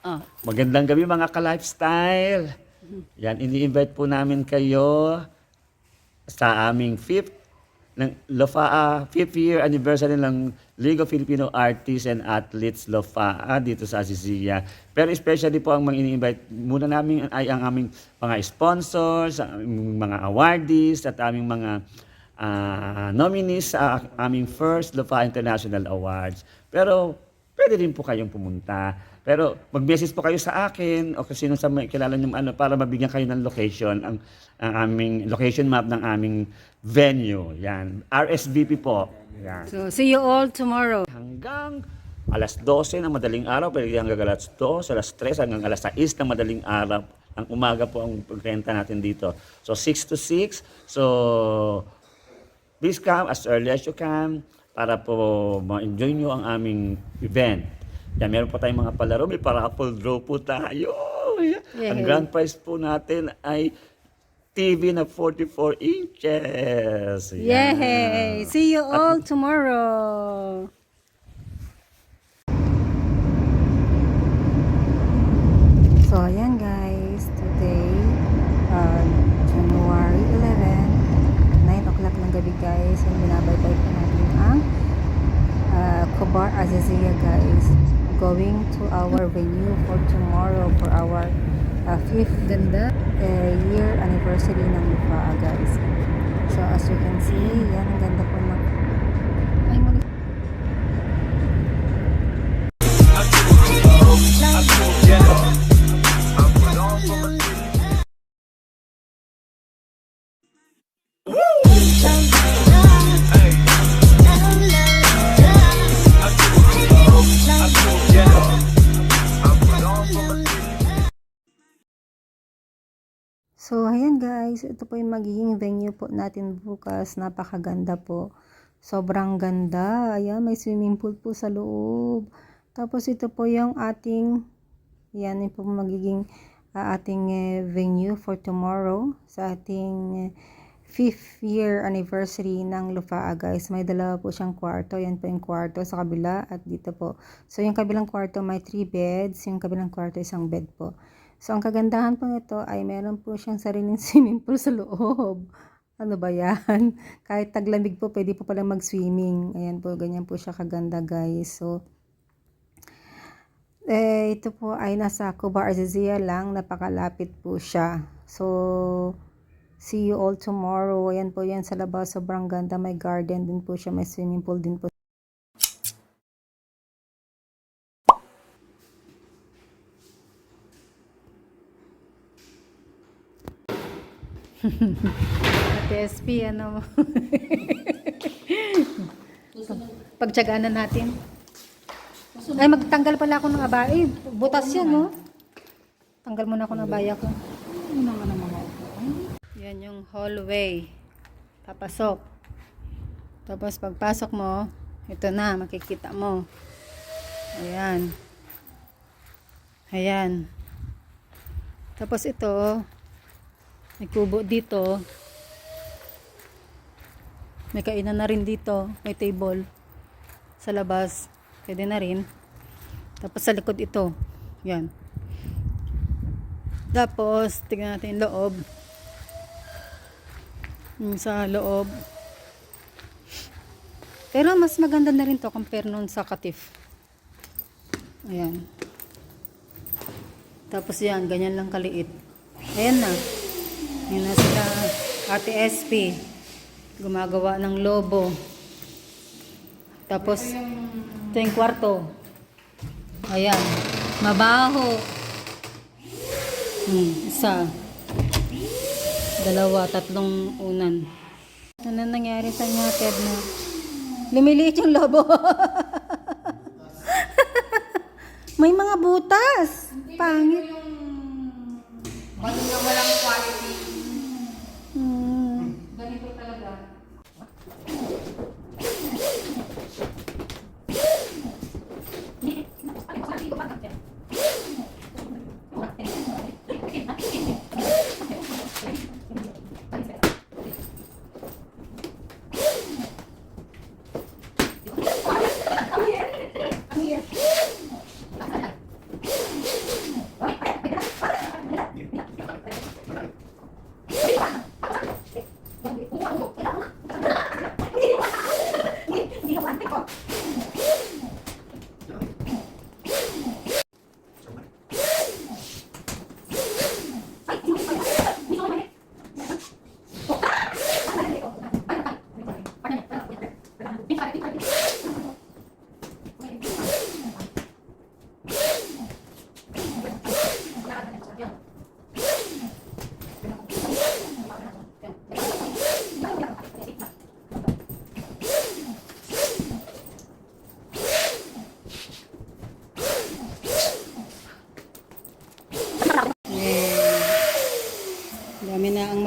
Ah. Magandang gabi mga ka-lifestyle. Yan, ini-invite po namin kayo sa aming fifth year anniversary ng League of Filipino Artists and Athletes LOFAA dito sa Azizia. Pero especially po ang mga ini-invite muna namin ay ang aming mga sponsors, ang aming mga awardees at aming mga nominees sa aming first LOFAA International Awards. Pero pwede rin po kayong pumunta. Pero mag-message po kayo sa akin o kung sino sa may kilala nyo para mabigyan kayo ng location, ang aming location map ng aming venue. Yan. RSVP po. Yan. So, see you all tomorrow. Hanggang alas 12 ng madaling araw, pwede hanggang alas 2, alas 3, hanggang alas 6 ng madaling araw. Ang umaga po ang pagrenta natin dito. So, 6 to 6. So, please come as early as you can para po ma-enjoy nyo ang aming event. Yan, meron po tayong mga palaro. May raffle draw po tayo. Yay. Ang grand prize po natin ay TV na 44 inches. Yan. Yay! See you all tomorrow. So, ayan guys. Today, January 11, 9 o'clock ng gabi guys. And binabaybay po natin ang Cobar Azizia guys. Going to our venue for tomorrow for our 5th year anniversary ng LOFAA guys. So as you can see, yan ang ganda po ng ay muli. So, ayan guys, ito po yung magiging venue po natin bukas. Napakaganda po. Sobrang ganda. Ayan, may swimming pool po sa loob. Tapos ito po yung ating, yan yung po magiging ating venue for tomorrow sa ating 5th year anniversary ng LOFAA guys. May dalawa po siyang kwarto. Yan po yung kwarto sa kabila at dito po. So, yung kabilang kwarto may 3 beds. Yung kabilang kwarto isang bed po. So, ang kagandahan po nito ay meron po siyang sariling swimming pool sa loob. Ano ba yan? Kahit taglamig po, pwede po pala mag-swimming. Ayan po, ganyan po siya kaganda guys. So, ito po ay nasa Cobar Azizia lang. Napakalapit po siya. So, see you all tomorrow. Ayan po yan sa labas. Sobrang ganda. May garden din po siya. May swimming pool din po. Ate SP, ano mo? Pagtsagaan na natin. Ay, magtanggal pala ako ng abaya. Butas yan, no? Tanggal muna ako ng abaya ko. Ano naman ang mga ito? Yan yung hallway. Papasok. Tapos pagpasok mo, ito na, makikita mo. Ayan. Ayan. Tapos ito, may kubo dito. May kainan na rin dito. May table. Sa labas. Pwede na rin. Tapos sa likod ito. Yan. Tapos, tingnan natin yung loob. Yung sa loob. Pero mas maganda na rin to compare nun sa Katif. Ayan. Tapos yan, ganyan lang kaliit. Ayan na. Yun na sila Ate SP gumagawa ng lobo. Tapos ito yung kwarto. Ayan, mabaho. Isa, dalawa, tatlong unan. Ano nangyari sa inyo, Ted, na lumiliit yung lobo? May mga butas. Pangit. Walang quality. Ganito talaga.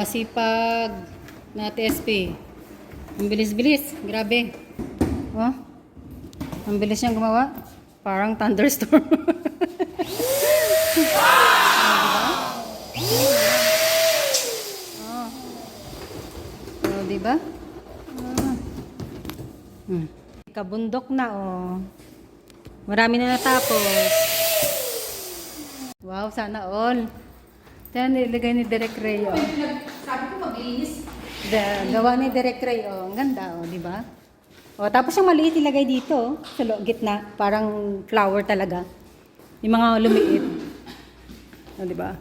Napakasipag na TSP. Ang bilis-bilis. Grabe. Oh. Ang bilis niyang gumawa. Parang thunderstorm. Oh, di ba? Kabundok na, oh. Marami na natapos. Wow, sana all. Yan, nilagay ni Direk Ray, oh. Sabi ko maglinis. Gawa ni Direk Ray, oh. Ang ganda, oh, di ba? Oh, tapos yung maliit ilagay dito, oh, sa gitna. Parang flower talaga. Yung mga lumiit. Oh, di ba?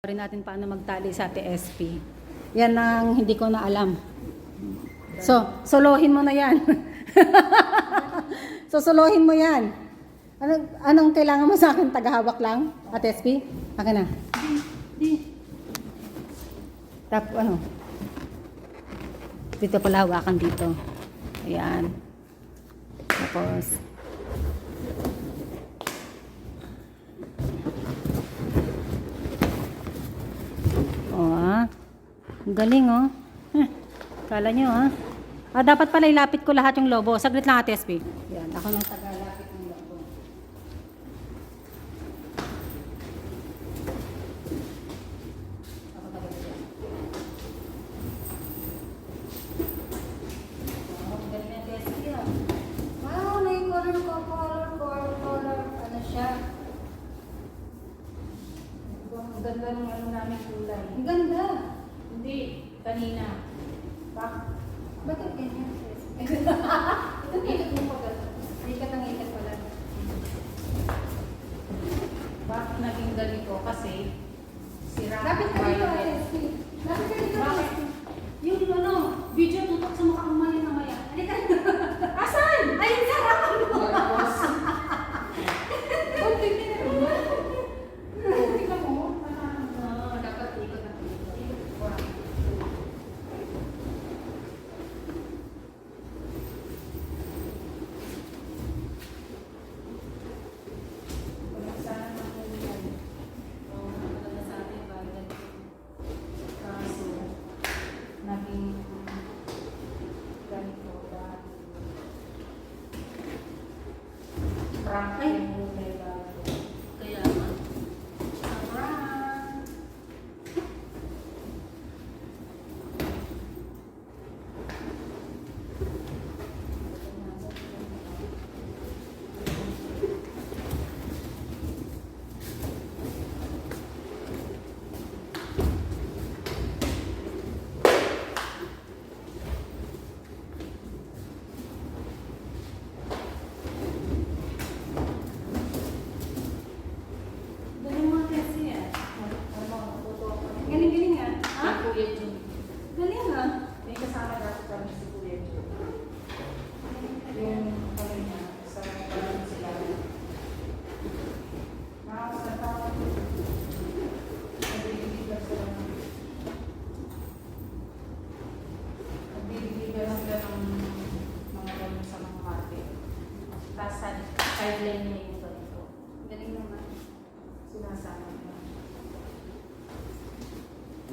Rin natin paano magtali sa TSP. Yan ang hindi ko na alam. So, solohin mo na yan. So, solohin mo yan. Anong kailangan mo sa akin? Tagahawak lang? At SP? Akin na. Tapos, ano? Dito pala hawakan dito. Ayan. Tapos, oh, ah. Ang galing, oh. Kala nyo, ah. Dapat pala ilapit ko lahat yung lobo. Saglit lang, Ate SP. Yan, ako nang tagalapit ng lobo. Ako tagalapit. Oh, ang galing ng SP, ah. Wow, na-color ko. Color. Ano siya? Ang ganda ng ano namin kulay. Ang ganda. Hindi, kanina. Bakit ganyan? Ikot mo pa gano'n. Ikat ang ikat pala. Bakit naging ganito? Kasi sira Lapit ang ka dito, violet. SC. Lapit ka dito. Bakit? Yung ano, video tutok sa mukha umali mamaya. Halika. Asan? Ayun sa harapan mo. Tapos, tingnan mo. Dapat ikot ang ikot. Sana ng kulay. Oo, nakatala sa atin, violet. Kaso, naging ganito dahil prank Ay. yung kulay violet. Kaya nga. Prank! Galing mga kasi ah. Galing ah. Ha? Si Kuya Jun. Galing ah. May kasama dati kami si Kuya Jun. Yung kami niya, sa kalan sila. Nakakasata ko. Nagbibigyan sila ng... Nagbibigyan sila ng mga ganun sa mga market. Tapos sideline niya yung ganito. Galing naman. Sinasama niya.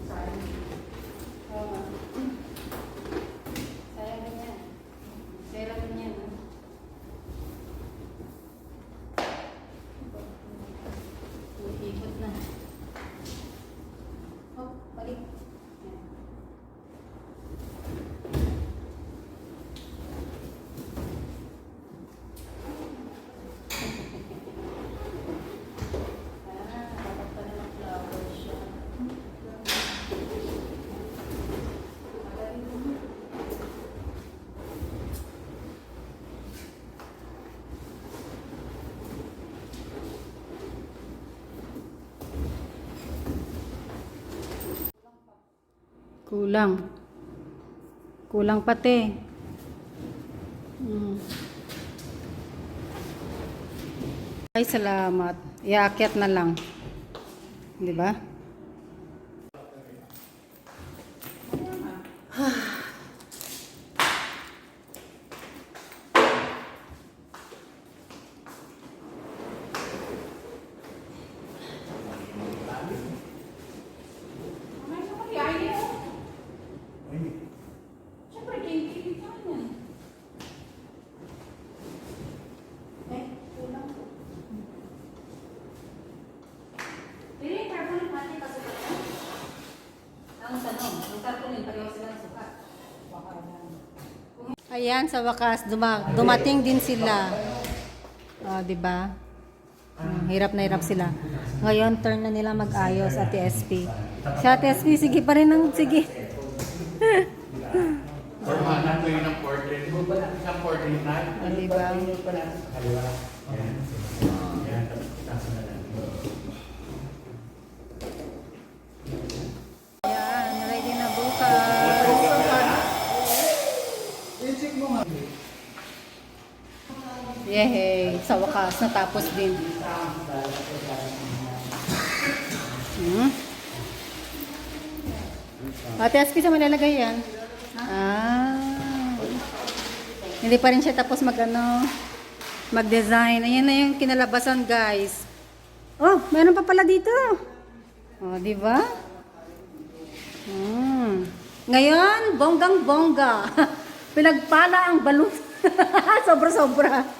Sayang. Oo nga. Sayang din yan. Sayang din yan. ah. Ikot na. Oh, balik. Yan. Dapat pala ng flower siya. Kulang. Kulang pati. Ay, salamat. Iaakyat na lang. Di ba? Ayan, sa wakas, dumating din sila. Oh, di ba? Hirap na hirap sila. Ngayon, turn na nila mag-ayos, Ate SP. Si Ate SP, sige pa rin ng sige. Formanan ko yun ang portrait. Isang portrait na. Oh, di ba? Ayan, ready na bukas. Yehey, sa wakas, natapos din. Ate SP, sa malalagay yan? Hindi pa rin siya tapos mag-design. Ayan na yung kinalabasan, guys. Oh, meron pa pala dito. Oh, di ba? Ngayon, bonggang-bongga. Pinagpala ang balon. Sobra-sobra.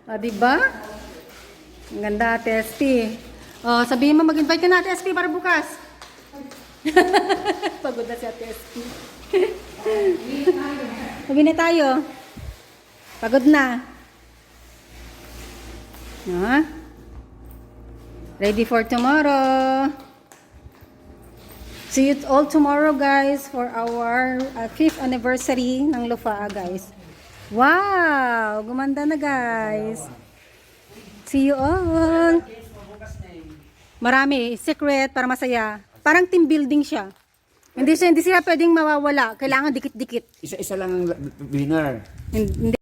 Oh, di ba? Ang ganda, Ate SP. Oh, sabihin mo, mag-invite ka na, Ate SP, para bukas. Pagod na si Ate SP. Sabi na tayo. Pagod na. Ready for tomorrow. See you all tomorrow, guys, for our 5th anniversary ng Lufaa, guys. Wow! Gumanda na, guys. See you all. Marami. Secret para masaya. Parang team building siya. Hindi sila pwedeng mawawala. Kailangan dikit-dikit. Isa-isa lang ang winner. Hindi.